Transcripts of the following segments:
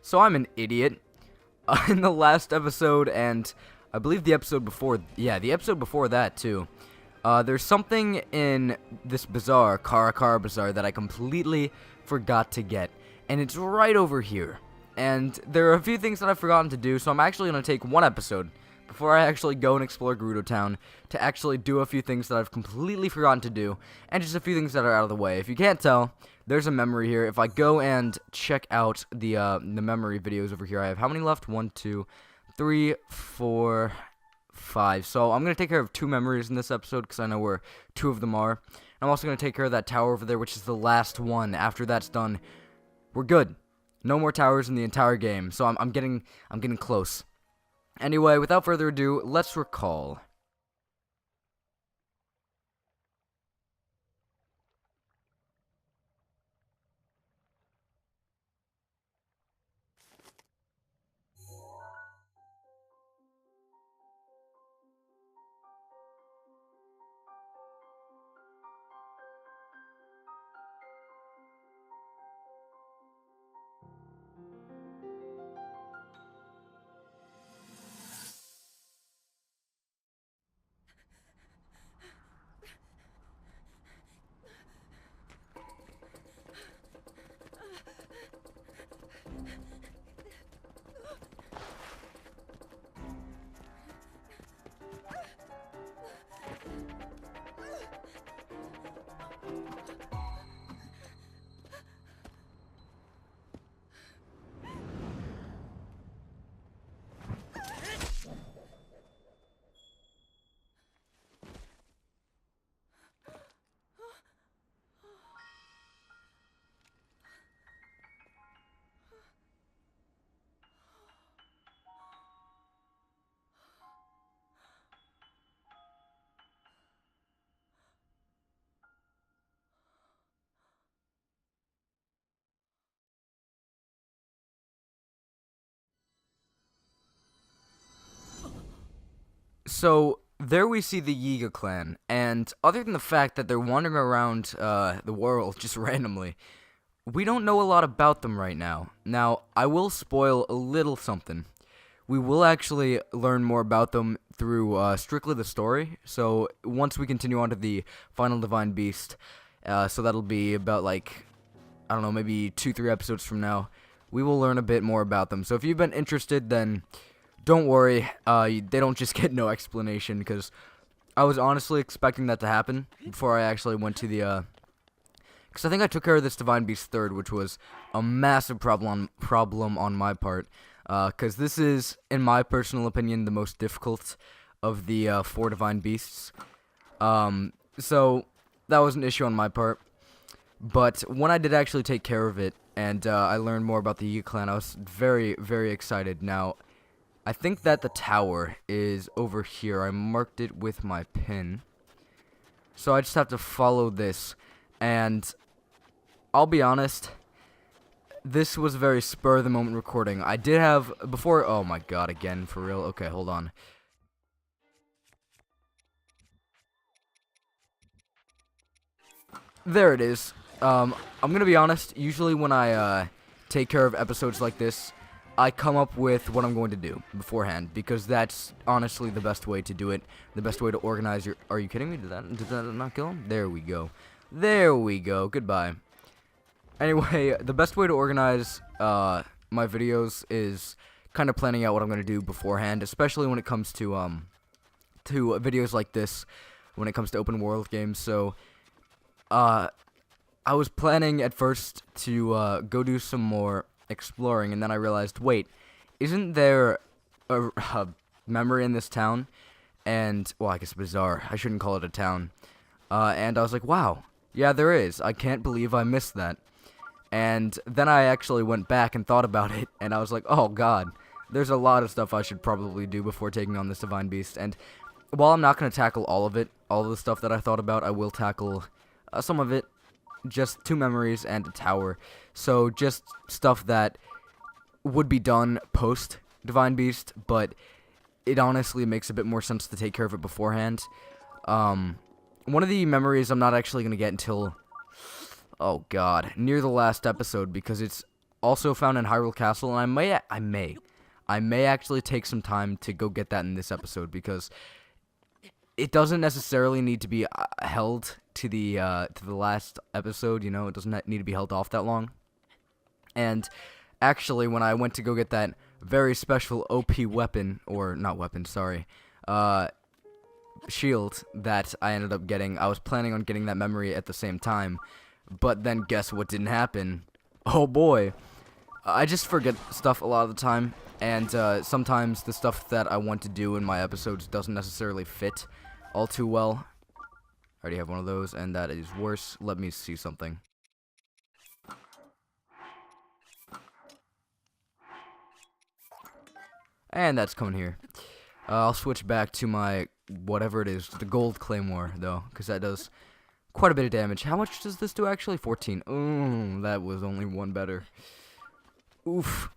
So I'm an idiot. In the last episode, and I believe the episode before, the episode before that too, there's something in this bazaar, Karakara Bazaar, that I completely forgot to get. And it's right over here. And there are a few things that I've forgotten to do, so I'm actually going to take one episode before I actually go and explore Gerudo Town to actually do a few things that I've completely forgotten to do, and just a few things that are out of the way. If you can't tell, there's a memory here. If I go and check out the memory videos over here, I have how many left? 1, 2, 3, 4, 5. So I'm going to take care of 2 memories in this episode because I know where 2 of them are. I'm also going to take care of that tower over there, which is the last one. After that's done, we're good. No more towers in the entire game. So I'm getting close. Anyway, without further ado, let's recall. So there we see the Yiga clan, and other than the fact that they're wandering around the world just randomly, we don't know a lot about them right now. Now, I will spoil a little something. We will actually learn more about them through strictly the story. So once we continue on to the final Divine Beast, so that'll be about like, I don't know, maybe 2-3 episodes from now, we will learn a bit more about them. So if you've been interested, then don't worry, they don't just get no explanation, because I was honestly expecting that to happen before I actually went to the, because I think I took care of this Divine Beast third, which was a massive problem on my part, because this is, in my personal opinion, the most difficult of the 4 Divine Beasts, so that was an issue on my part, but when I did actually take care of it, and I learned more about the Yiga clan, I was very, very excited. Now, I think that the tower is over here. I marked it with my pin. So I just have to follow this. And I'll be honest, this was a very spur-of-the-moment recording. I did have, before, oh my god, again, for real? Okay, hold on. There it is. I'm gonna be honest, usually when I take care of episodes like this, I come up with what I'm going to do beforehand, because that's honestly the best way to do it, the best way to organize your... Are you kidding me? Did that not kill him? There we go. There we go. Goodbye. Anyway, the best way to organize my videos is kind of planning out what I'm going to do beforehand, especially when it comes to videos like this, when it comes to open world games. So, I was planning at first to go do some more exploring, and then I realized, wait, isn't there a memory in this town? And, well, I guess bazaar. I shouldn't call it a town. And I was like, wow, yeah, there is. I can't believe I missed that. And then I actually went back and thought about it, and I was like, oh god, there's a lot of stuff I should probably do before taking on this Divine Beast. And while I'm not going to tackle all of it, all of the stuff that I thought about, I will tackle some of it. Just 2 memories and a tower. So just stuff that would be done post Divine Beast, but it honestly makes a bit more sense to take care of it beforehand. One of the memories I'm not actually going to get until, oh god, near the last episode, because it's also found in Hyrule Castle, and I may actually take some time to go get that in this episode, because it doesn't necessarily need to be held to the last episode. You know, it doesn't need to be held off that long. And actually, when I went to go get that very special OP weapon, or not weapon, sorry, shield that I ended up getting, I was planning on getting that memory at the same time, but then guess what didn't happen? Oh boy. I just forget stuff a lot of the time, and sometimes the stuff that I want to do in my episodes doesn't necessarily fit all too well. I already have one of those, and that is worse. Let me see something. And that's coming here. I'll switch back to my, whatever it is, the gold claymore, though, because that does quite a bit of damage. How much does this do, actually? 14. Ooh, that was only one better. Oof.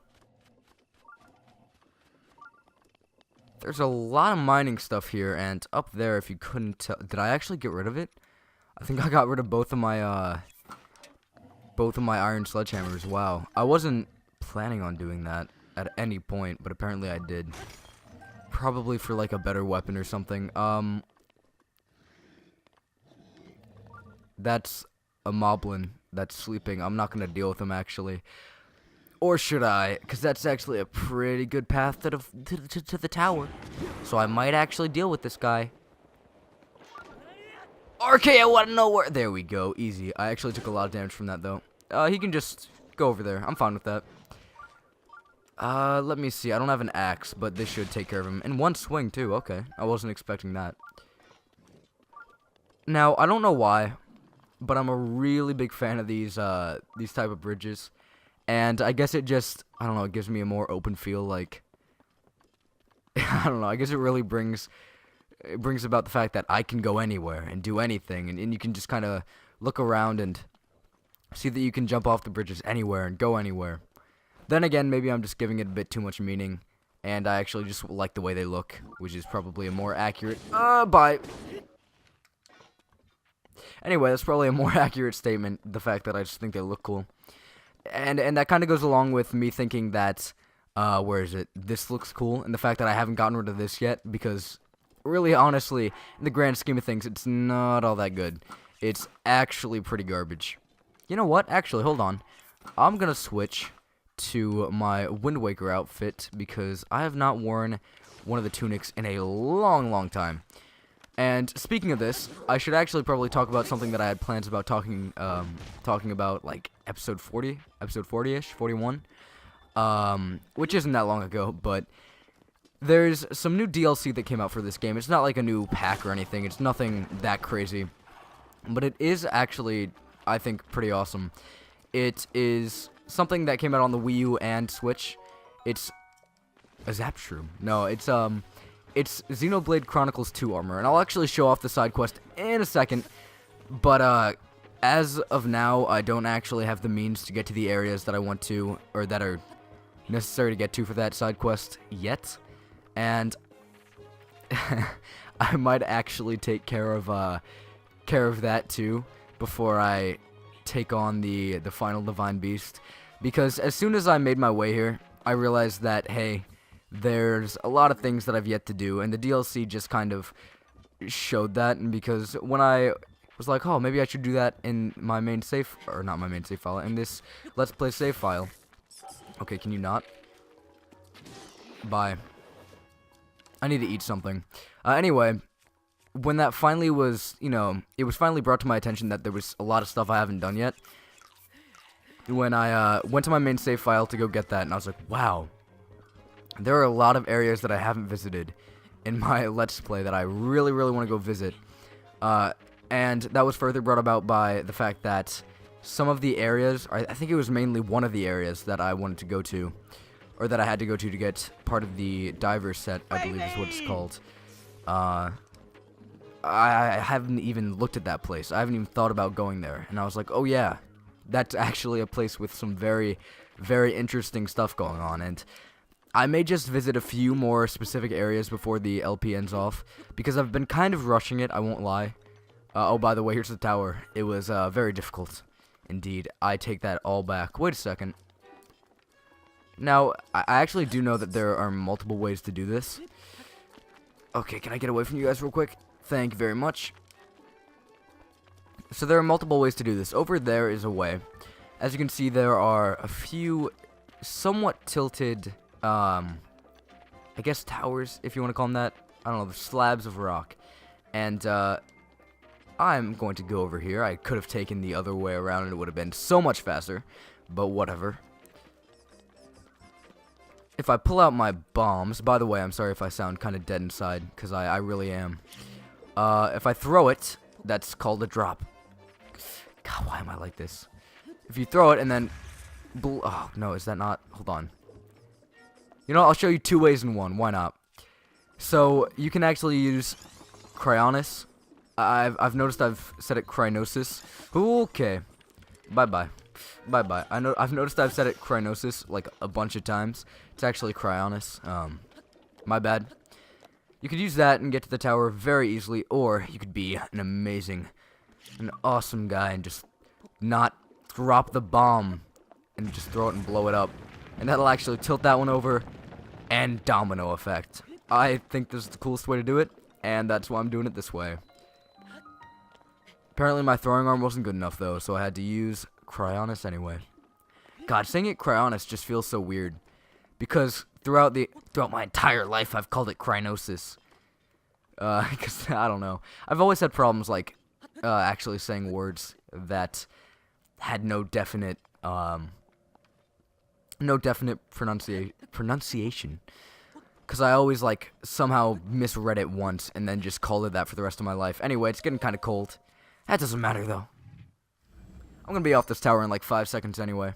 There's a lot of mining stuff here, and up there, if you couldn't tell, did I actually get rid of it? I think I got rid of both of my iron sledgehammers. Wow. I wasn't planning on doing that at any point, but apparently I did. Probably for like a better weapon or something. That's a moblin that's sleeping. I'm not gonna deal with him, actually. Or should I? Because that's actually a pretty good path to the tower. So I might actually deal with this guy. RK, I want to know where. There we go. Easy. I actually took a lot of damage from that, though. He can just go over there. I'm fine with that. Let me see. I don't have an axe, but this should take care of him. In one swing, too. Okay. I wasn't expecting that. Now, I don't know why, but I'm a really big fan of these type of bridges. And I guess it just, I don't know, it gives me a more open feel, like, I don't know, I guess it really brings about the fact that I can go anywhere and do anything, and you can just kind of look around and see that you can jump off the bridges anywhere and go anywhere. Then again, maybe I'm just giving it a bit too much meaning, and I actually just like the way they look, which is probably a more accurate, bye. Anyway, that's probably a more accurate statement, the fact that I just think they look cool. And that kind of goes along with me thinking that, where is it? This looks cool, and the fact that I haven't gotten rid of this yet, because really, honestly, in the grand scheme of things, it's not all that good. It's actually pretty garbage. You know what? Actually, hold on. I'm gonna switch to my Wind Waker outfit, because I have not worn one of the tunics in a long, long time. And speaking of this, I should actually probably talk about something that I had plans about talking about, like, episode 40-ish, 41, which isn't that long ago, but there's some new DLC that came out for this game. It's not like a new pack or anything, it's nothing that crazy, but it is actually, I think, pretty awesome. It is something that came out on the Wii U and Switch. It's a Zapshroom. No, it's Xenoblade Chronicles 2 armor, and I'll actually show off the side quest in a second, but as of now, I don't actually have the means to get to the areas that I want to, or that are necessary to get to for that side quest yet, and I might actually take care of that too before I take on the final Divine Beast, because as soon as I made my way here, I realized that, hey, there's a lot of things that I've yet to do, and the DLC just kind of showed that, and because when I was like, oh, maybe I should do that in my main save, or not my main save file, in this Let's Play save file. Okay, can you not? Bye. I need to eat something. Anyway, when that finally was, you know, it was finally brought to my attention that there was a lot of stuff I haven't done yet, when I went to my main save file to go get that, and I was like, wow, there are a lot of areas that I haven't visited in my Let's Play that I really, really want to go visit. And that was further brought about by the fact that some of the areas, I think it was mainly one of the areas that I wanted to go to, or that I had to go to get part of the diver set, I believe is what it's called. I haven't even looked at that place. I haven't even thought about going there. And I was like, oh yeah, that's actually a place with some very, very interesting stuff going on. And I may just visit a few more specific areas before the LP ends off, because I've been kind of rushing it, I won't lie. Oh, by the way, here's the tower. It was very difficult indeed. I take that all back. Wait a second. Now, I actually do know that there are multiple ways to do this. Okay, can I get away from you guys real quick? Thank you very much. So there are multiple ways to do this. Over there is a way. As you can see, there are a few somewhat tilted, I guess towers, if you want to call them that. I don't know, the slabs of rock. And, I'm going to go over here. I could have taken the other way around and it would have been so much faster. But whatever. If I pull out my bombs, by the way, I'm sorry if I sound kind of dead inside, because I really am. If I throw it, that's called a drop. God, why am I like this? If you throw it and then... oh, no, is that not... Hold on. You know, I'll show you 2 ways in 1. Why not? So, you can actually use Cryonis. I've noticed I've said it Crynosis. Okay. Bye-bye. Bye-bye. I've noticed I've said it Crynosis like a bunch of times. It's actually Cryonis. My bad. You could use that and get to the tower very easily, or you could be an awesome guy and just not drop the bomb and just throw it and blow it up. And that'll actually tilt that one over and domino effect. I think this is the coolest way to do it, and that's why I'm doing it this way. Apparently my throwing arm wasn't good enough though, so I had to use Cryonis anyway. God, saying it Cryonis just feels so weird. Because throughout my entire life I've called it Crynosis. Because I don't know. I've always had problems like actually saying words that had no definite pronunciation. Because I always like somehow misread it once and then just called it that for the rest of my life. Anyway, it's getting kind of cold. That doesn't matter though. I'm gonna be off this tower in like 5 seconds anyway.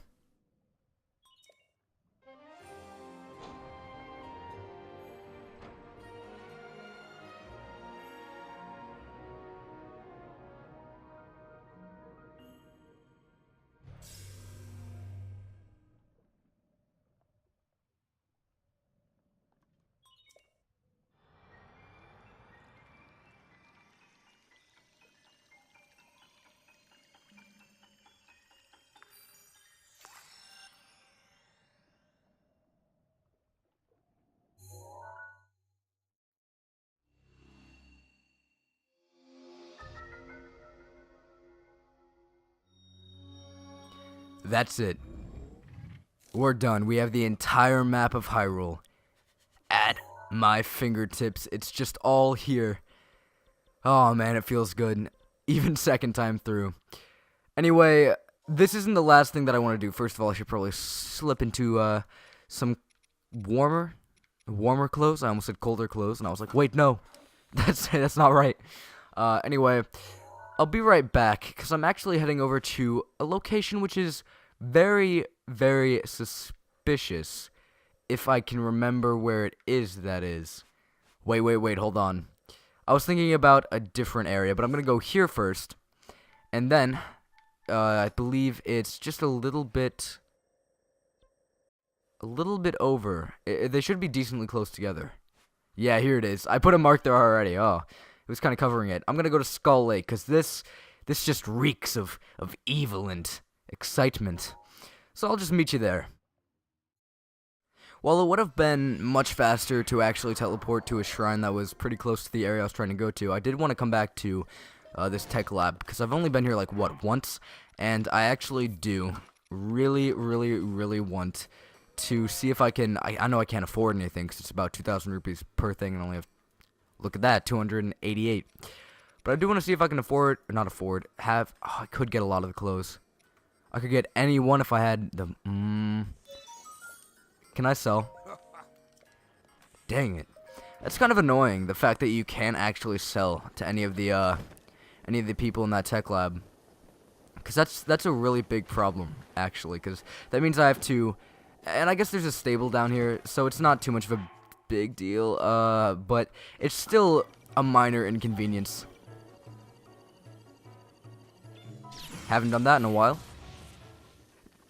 That's it. We're done. We have the entire map of Hyrule at my fingertips. It's just all here. Oh man, it feels good. Even second time through. Anyway, this isn't the last thing that I want to do. First of all, I should probably slip into some warmer clothes. I almost said colder clothes, and I was like, wait, no. That's not right. Anyway, I'll be right back, because I'm actually heading over to a location which is very, very suspicious, if I can remember where it is, that is. Wait, hold on. I was thinking about a different area, but I'm going to go here first, and then, I believe it's just a little bit over. They should be decently close together. Yeah, here it is. I put a mark there already. Oh. It was kind of covering it. I'm going to go to Skull Lake, because this just reeks of evil and excitement. So I'll just meet you there. While it would have been much faster to actually teleport to a shrine that was pretty close to the area I was trying to go to, I did want to come back to this tech lab, because I've only been here, like, once? And I actually do really want to see if I can... I know I can't afford anything, because it's about 2,000 rupees per thing, and I only have... Look at that, 288. But I do want to see if I can afford, or not afford, have... Oh, I could get a lot of the clothes. I could get any one if I had the... Can I sell? Dang it. That's kind of annoying, the fact that you can't actually sell to any of the people in that tech lab. Because that's a really big problem, actually. Because that means I have to... And I guess there's a stable down here, so it's not too much of a big deal, but it's still a minor inconvenience. Haven't done that in a while.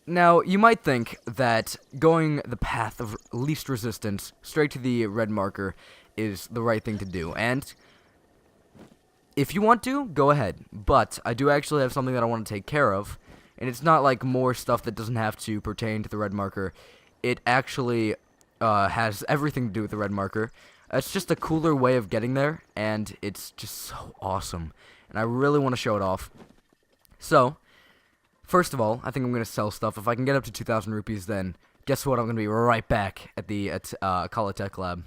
Now, you might think that going the path of least resistance straight to the red marker is the right thing to do, and if you want to, go ahead. But I do actually have something that I want to take care of, and it's not like more stuff that doesn't have to pertain to the red marker. it actually has everything to do with the red marker. It's just a cooler way of getting there, and it's just so awesome. And I really want to show it off. So, first of all, I think I'm going to sell stuff. If I can get up to 2,000 rupees, then guess what? I'm going to be right back at the Akala Tech Lab.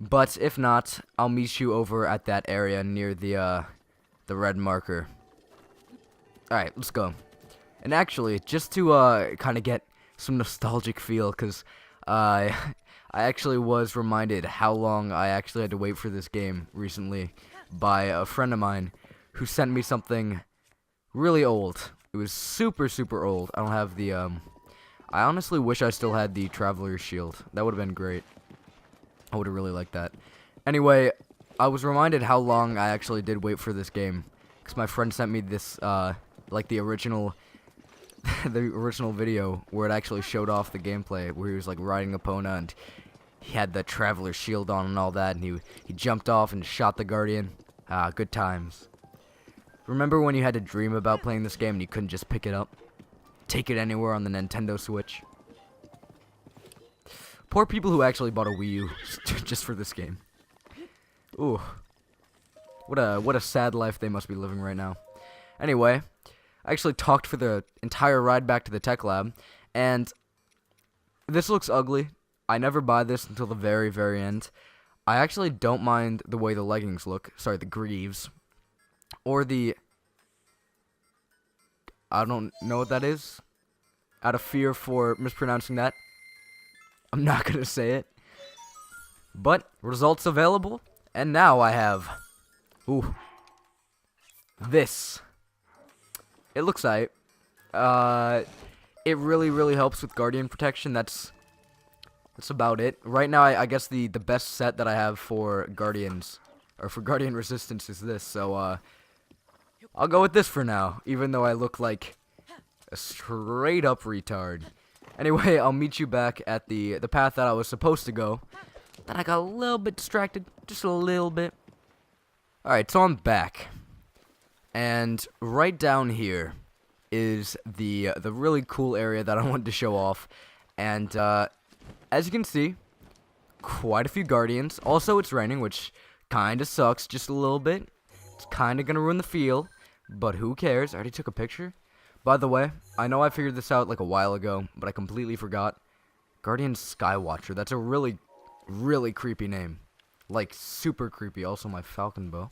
But if not, I'll meet you over at that area near the red marker. Alright, let's go. And actually, just to kind of get some nostalgic feel, because I actually was reminded how long I actually had to wait for this game recently by a friend of mine who sent me something really old. It was super, super old. I don't have the, I honestly wish I still had the Traveler's Shield. That would have been great. I would have really liked that. Anyway, I was reminded how long I actually did wait for this game, because my friend sent me this, like the original video where it actually showed off the gameplay, where he was like riding Epona and he had the Traveler's Shield on and all that, and he jumped off and shot the Guardian. Good times. Remember when you had to dream about playing this game and you couldn't just pick it up? Take it anywhere on the Nintendo Switch? Poor people who actually bought a Wii U just for this game. Ooh. What a sad life they must be living right now. Anyway, I actually talked for the entire ride back to the tech lab, and this looks ugly. I never buy this until the very, very end. I actually don't mind the way the leggings look. Sorry, the greaves. Or the... I don't know what that is. Out of fear for mispronouncing that, I'm not going to say it. But, results available. And now I have... Ooh. This. It looks alright. It really, really helps with Guardian protection. That's about it. Right now, I guess the best set that I have for Guardians, or for Guardian Resistance, is this. So, I'll go with this for now, even though I look like a straight-up retard. Anyway, I'll meet you back at the path that I was supposed to go. Then I got a little bit distracted, just a little bit. Alright, so I'm back. And right down here is the really cool area that I wanted to show off. And, as you can see, quite a few Guardians. Also, it's raining, which kinda sucks just a little bit. It's kinda gonna ruin the feel, but who cares? I already took a picture. By the way, I know I figured this out like a while ago, but I completely forgot. Guardian Skywatcher. That's a really, really creepy name. Like, super creepy. Also, my Falcon Bow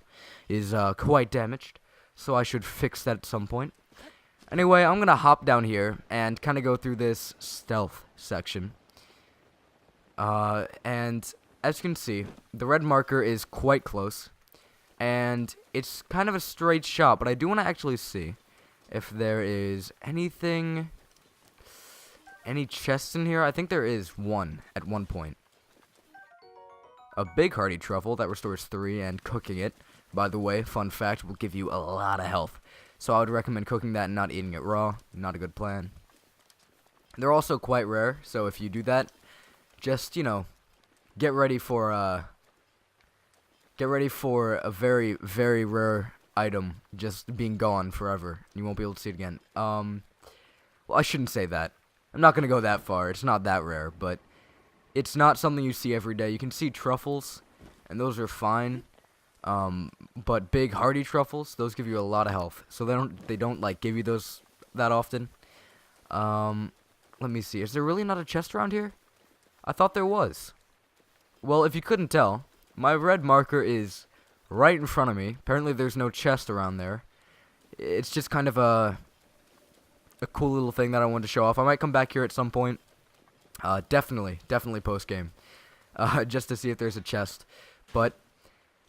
is quite damaged, so I should fix that at some point. Anyway, I'm gonna hop down here and kind of go through this stealth section. And as you can see, the red marker is quite close, and it's kind of a straight shot, but I do want to actually see if there is anything, any chests in here. I think there is one at one point. A big hearty truffle that restores 3 and cooking it, by the way, fun fact, will give you a lot of health. So I would recommend cooking that and not eating it raw. Not a good plan. They're also quite rare, so if you do that, just, you know, get ready for a very, very rare item just being gone forever. You won't be able to see it again. Well, I shouldn't say that. I'm not going to go that far. It's not that rare, but it's not something you see every day. You can see truffles, and those are fine. But big hearty truffles, those give you a lot of health. So they don't like give you those that often. Let me see. Is there really not a chest around here? I thought there was. Well, if you couldn't tell, my red marker is right in front of me. Apparently there's no chest around there. It's just kind of a cool little thing that I wanted to show off. I might come back here at some point. Definitely post game. Just to see if there's a chest. But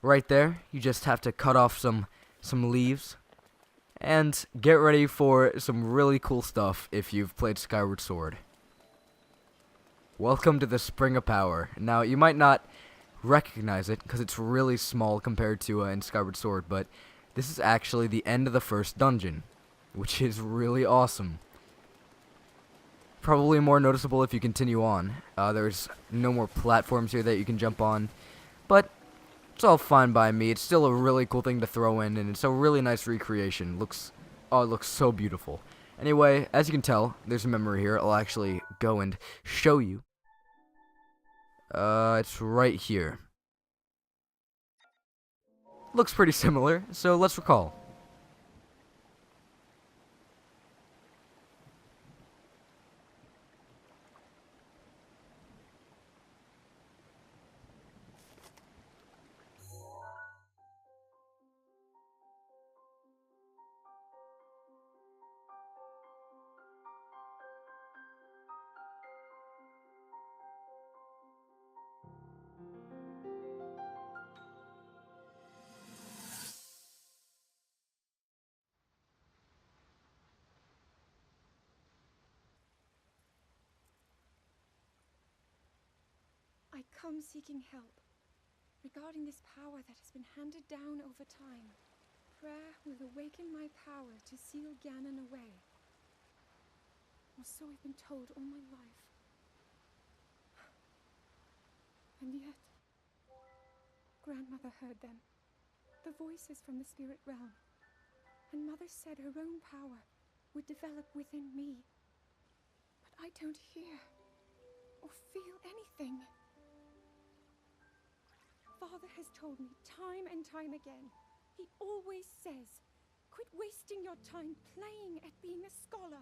right there, you just have to cut off some leaves and get ready for some really cool stuff if you've played Skyward Sword. Welcome to the Spring of Power. Now, you might not recognize it because it's really small compared to in Skyward Sword, but this is actually the end of the first dungeon, which is really awesome. Probably more noticeable if you continue on. There's no more platforms here that you can jump on, but it's all fine by me. It's still a really cool thing to throw in, and it's a really nice recreation. It looks so beautiful. Anyway, as you can tell, there's a memory here. I'll actually go and show you. It's right here. Looks pretty similar, so let's recall. I come seeking help regarding this power that has been handed down over time. Prayer will awaken my power to seal Ganon away. Or so I've been told all my life. And yet, Grandmother heard them. The voices from the spirit realm. And Mother said her own power would develop within me. But I don't hear or feel anything. Father has told me time and time again. He always says, quit wasting your time playing at being a scholar.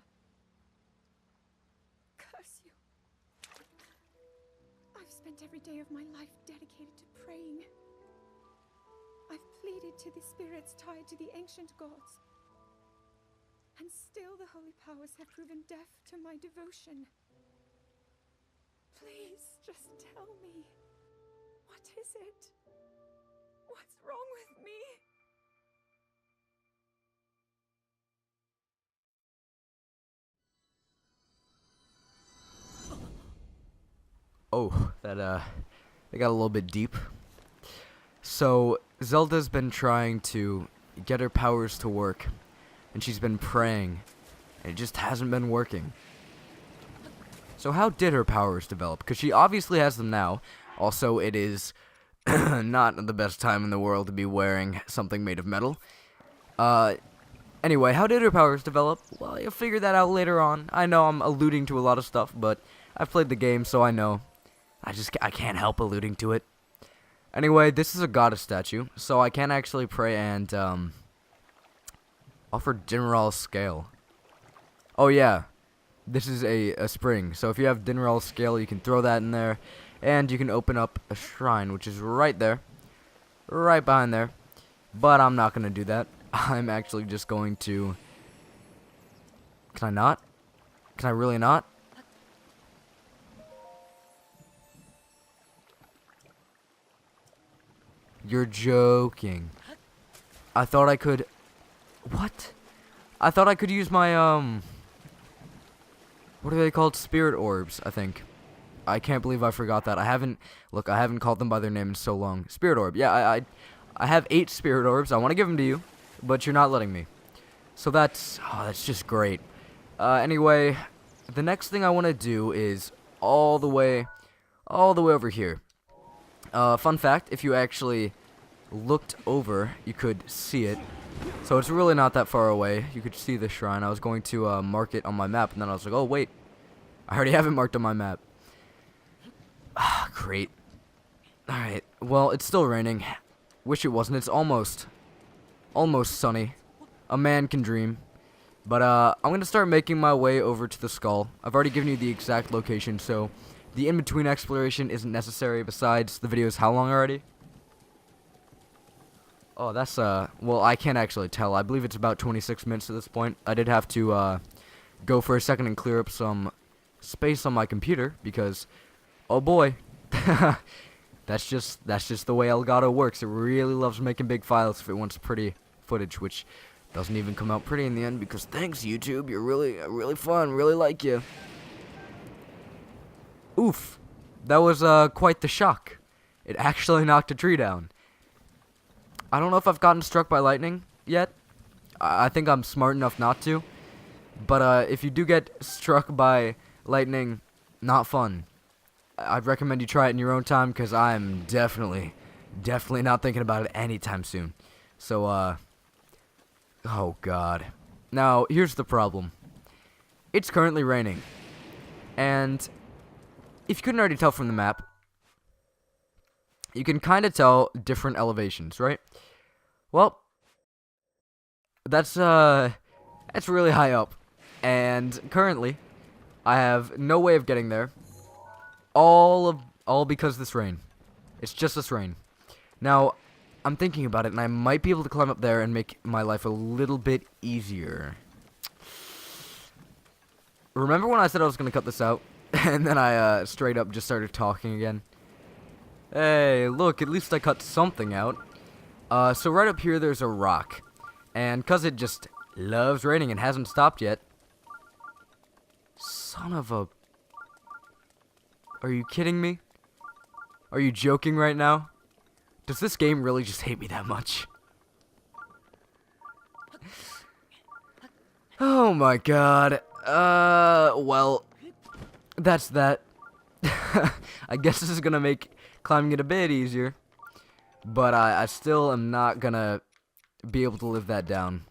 Curse you. I've spent every day of my life dedicated to praying. I've pleaded to the spirits tied to the ancient gods. And still the holy powers have proven deaf to my devotion. Please, just tell me. What is it? What's wrong with me? Oh, they got a little bit deep. So, Zelda's been trying to get her powers to work, and she's been praying, and it just hasn't been working. So how did her powers develop? Because she obviously has them now. Also, it is not the best time in the world to be wearing something made of metal. Anyway, how did her powers develop? Well, you'll figure that out later on. I know I'm alluding to a lot of stuff, but I've played the game, so I know. I can't help alluding to it. Anyway, this is a goddess statue, so I can actually pray and, offer Dinral's scale. Oh, yeah. This is a spring, so if you have Dinral's scale, you can throw that in there, and you can open up a shrine, which is right there. Right behind there. But I'm not going to do that. I'm actually just going to... Can I not? Can I really not? You're joking. I thought I could... What? I thought I could use my, what are they called? Spirit orbs, I think. I can't believe I forgot that. I haven't called them by their name in so long. Spirit orb. Yeah, I have 8 spirit orbs. I want to give them to you, but you're not letting me. So that's just great. Anyway, the next thing I want to do is all the way over here. Fun fact, if you actually looked over, you could see it. So it's really not that far away. You could see the shrine. I was going to mark it on my map, and then I was like, oh, wait. I already have it marked on my map. Ah, great. Alright, well, it's still raining. Wish it wasn't. It's almost sunny. A man can dream. But, I'm going to start making my way over to the skull. I've already given you the exact location, so the in-between exploration isn't necessary. Besides, the video is how long already? Oh, that's, well, I can't actually tell. I believe it's about 26 minutes at this point. I did have to, go for a second and clear up some space on my computer, because, oh boy, that's just the way Elgato works. It really loves making big files if it wants pretty footage, which doesn't even come out pretty in the end, because thanks, YouTube, you're really fun, really like you. Oof, that was, quite the shock. It actually knocked a tree down. I don't know if I've gotten struck by lightning yet. I think I'm smart enough not to. But if you do get struck by lightning, not fun. I'd recommend you try it in your own time, because I'm definitely not thinking about it anytime soon. So, oh god. Now, here's the problem. It's currently raining. And if you couldn't already tell from the map, you can kind of tell different elevations, right? Well, that's really high up, and currently I have no way of getting there. All because of this rain. It's just this rain. Now, I'm thinking about it, and I might be able to climb up there and make my life a little bit easier. Remember when I said I was gonna cut this out, and then I straight up just started talking again? Hey, look, at least I cut something out. So right up here there's a rock. And cause it just loves raining and hasn't stopped yet. Son of a... Are you kidding me? Are you joking right now? Does this game really just hate me that much? Oh my god. Well, that's that. I guess this is gonna make climbing it a bit easier. But I still am not gonna be able to live that down.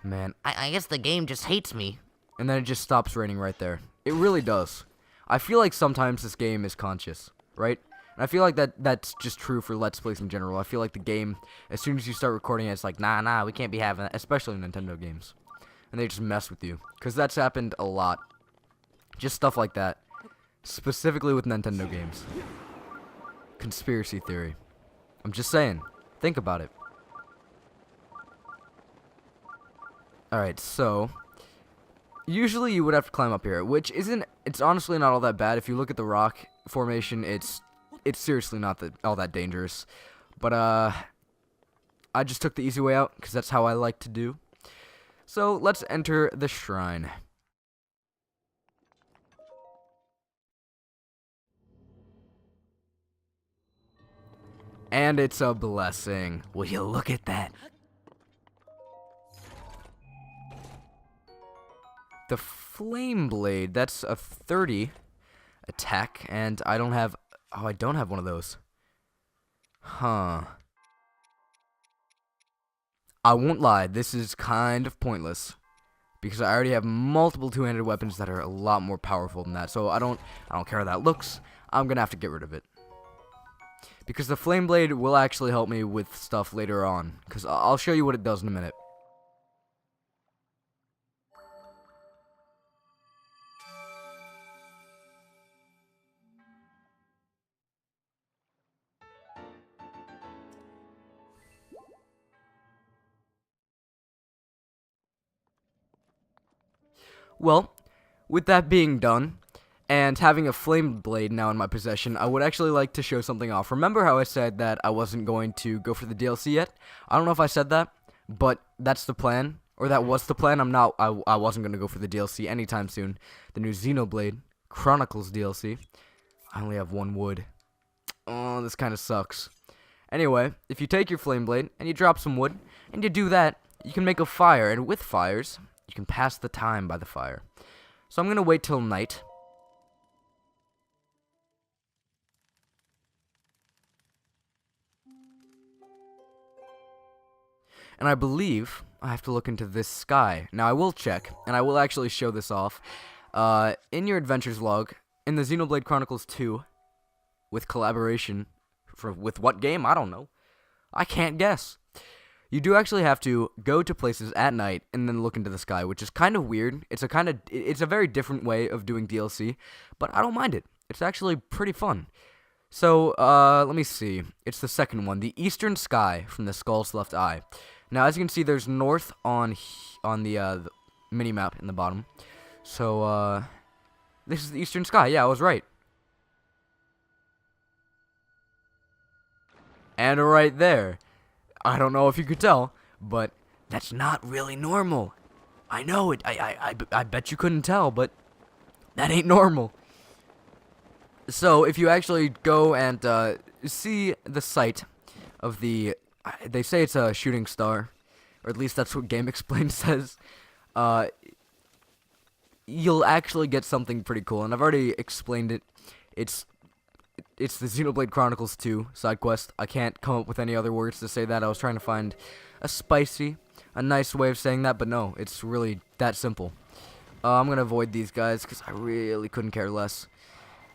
Man. I guess the game just hates me. And then it just stops raining right there. It really does. I feel like sometimes this game is conscious, right? And I feel like that's just true for Let's Plays in general. I feel like the game, as soon as you start recording it, it's like, nah, we can't be having that, especially Nintendo games. And they just mess with you. Because that's happened a lot. Just stuff like that. Specifically with Nintendo games. Conspiracy theory. I'm just saying. Think about it. Alright, so... Usually you would have to climb up here, which isn't... It's honestly not all that bad. If you look at the rock formation, it's seriously not all that dangerous. But, I just took the easy way out, because that's how I like to do. So, let's enter the shrine. And it's a blessing. Will you look at that? The Flame Blade, that's a 30 attack, and I don't have... Oh, I don't have one of those. Huh. I won't lie, this is kind of pointless. Because I already have multiple two-handed weapons that are a lot more powerful than that. So I don't care how that looks. I'm gonna have to get rid of it. Because the Flame Blade will actually help me with stuff later on. Because I'll show you what it does in a minute. Well, with that being done, and having a Flame Blade now in my possession, I would actually like to show something off. Remember how I said that I wasn't going to go for the DLC yet? I don't know if I said that, but that's the plan. Or that was the plan. I wasn't going to go for the DLC anytime soon. The new Xenoblade Chronicles DLC. I only have one wood. Oh, this kind of sucks. Anyway, if you take your Flame Blade, and you drop some wood, and you do that, you can make a fire, and with fires... You can pass the time by the fire. So I'm going to wait till night. And I believe I have to look into this sky. Now I will check, and I will actually show this off. In your adventures log, in the Xenoblade Chronicles 2, with collaboration, with what game? I don't know. I can't guess. You do actually have to go to places at night and then look into the sky, which is kind of weird. It's a very different way of doing DLC, but I don't mind it. It's actually pretty fun. So, let me see. It's the second one, the Eastern Sky from the Skull's Left Eye. Now, as you can see, there's north on the mini-map in the bottom. So, this is the Eastern Sky. Yeah, I was right. And right there. I don't know if you could tell, but that's not really normal. I know it. I bet you couldn't tell, but that ain't normal. So, if you actually go and see the site of the... They say it's a shooting star, or at least that's what GameXplain says. You'll actually get something pretty cool, and I've already explained it. It's the Xenoblade Chronicles 2 side quest. I can't come up with any other words to say that. I was trying to find a nice way of saying that, but no, it's really that simple. I'm gonna avoid these guys because I really couldn't care less.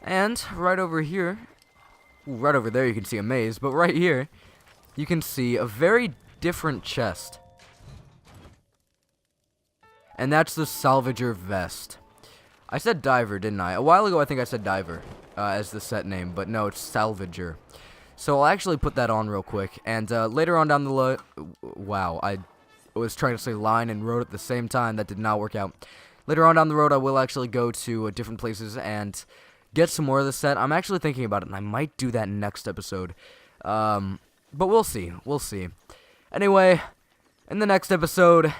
And right over here, ooh, right over there you can see a maze, but right here you can see a very different chest. And that's the Salvager Vest. I said Diver, didn't I? A while ago I think I said Diver as the set name, but no, it's Salvager. So I'll actually put that on real quick, and later on down the wow, I was trying to say line and road at the same time. That did not work out. Later on down the road, I will actually go to different places and get some more of the set. I'm actually thinking about it, and I might do that next episode. But we'll see. We'll see. Anyway, in the next episode,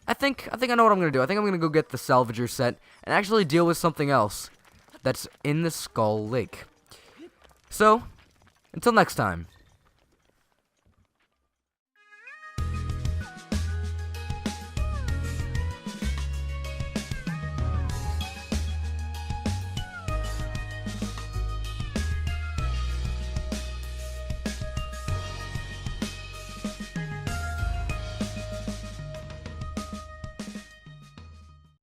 I think I know what I'm gonna do. I think I'm gonna go get the Salvager set and actually deal with something else that's in the Skull Lake. So, until next time.